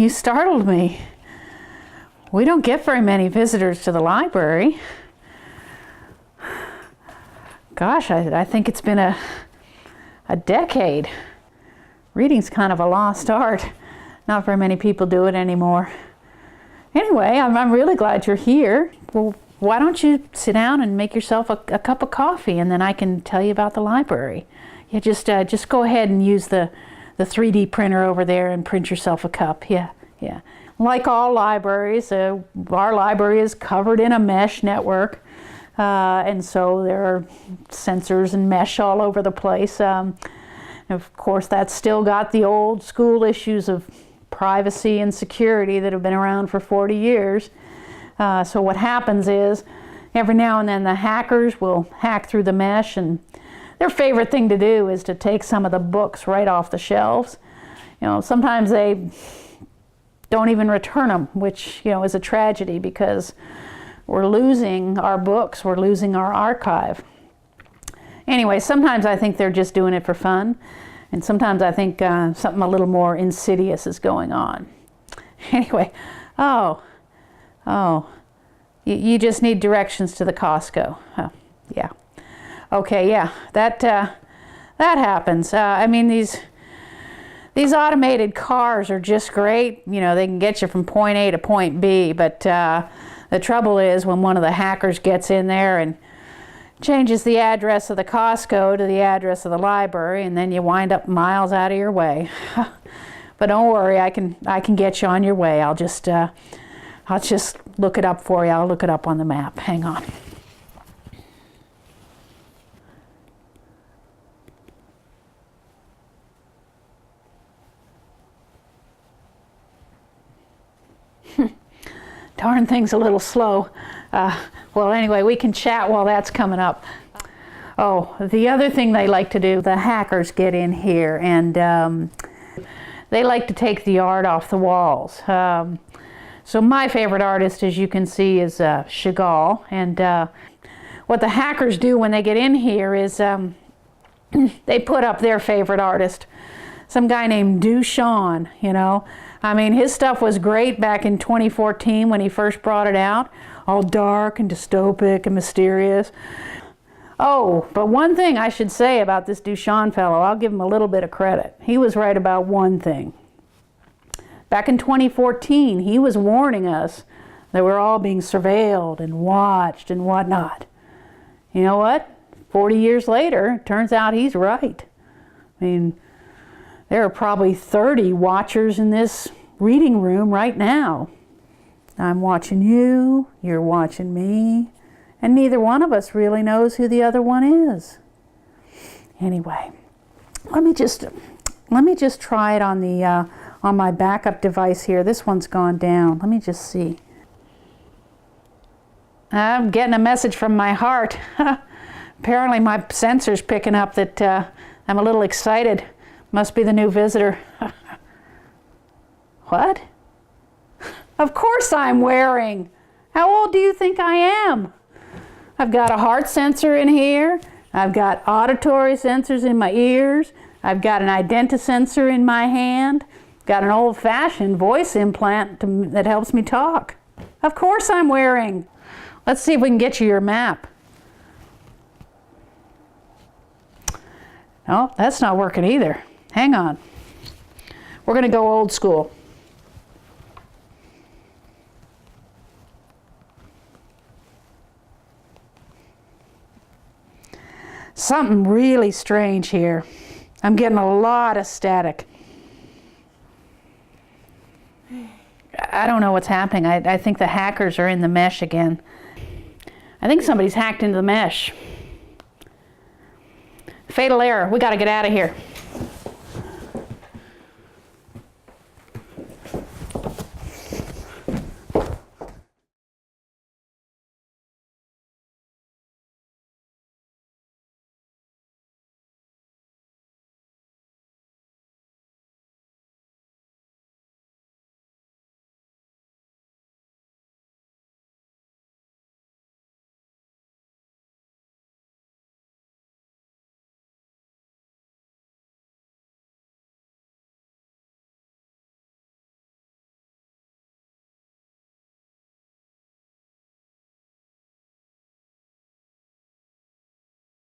You startled me. We don't get very many visitors to the library. Gosh, I think it's been a decade. Reading's kind of a lost art. Not very many people do it anymore. Anyway, I'm really glad you're here. Well, why don't you sit down and make yourself a cup of coffee, and then I can tell you about the library. Yeah, just go ahead and use the 3D printer over there and print yourself a cup. Yeah. Like all libraries, our library is covered in a mesh network, and so there are sensors and mesh all over the place. Of course, that's still got the old school issues of privacy and security that have been around for 40 years. So what happens is, every now and then the hackers will hack through the mesh, and their favorite thing to do is to take some of the books right off the shelves. Sometimes they don't even return them, which is a tragedy, because we're losing our books, we're losing our archive. Anyway, sometimes I think they're just doing it for fun, and sometimes I think something a little more insidious is going on. Anyway, you just need directions to the Costco. Oh, yeah. Okay, yeah, that happens. I mean, these automated cars are just great. They can get you from point A to point B, but the trouble is when one of the hackers gets in there and changes the address of the Costco to the address of the library, and then you wind up miles out of your way. But don't worry, I can get you on your way. I'll just look it up for you. I'll look it up on the map. Hang on. Darn thing's a little slow. Well, anyway, we can chat while that's coming up. Oh, the other thing they like to do, the hackers get in here, and they like to take the art off the walls. So my favorite artist, as you can see, is Chagall. And what the hackers do when they get in here is they put up their favorite artist, some guy named Duchamp, I mean, his stuff was great back in 2014 when he first brought it out, all dark and dystopic and mysterious. Oh, but one thing I should say about this Duchamp fellow, I'll give him a little bit of credit. He was right about one thing. Back in 2014, he was warning us that we're all being surveilled and watched and whatnot. You know what? 40 years later, it turns out he's right. I mean, there are probably 30 watchers in this reading room right now. I'm watching you, you're watching me, and neither one of us really knows who the other one is. Anyway, let me just try it on my backup device here. This one's gone down. Let me just see. I'm getting a message from my heart. Apparently my sensor's picking up that I'm a little excited. Must be the new visitor. What? Of course I'm wearing. How old do you think I am? I've got a heart sensor in here. I've got auditory sensors in my ears. I've got an identisensor in my hand. Got an old-fashioned voice implant that helps me talk. Of course I'm wearing. Let's see if we can get you your map. No, that's not working either. Hang on. We're going to go old school. Something really strange here. I'm getting a lot of static. I don't know what's happening. I think the hackers are in the mesh again. I think somebody's hacked into the mesh. Fatal error. We got to get out of here.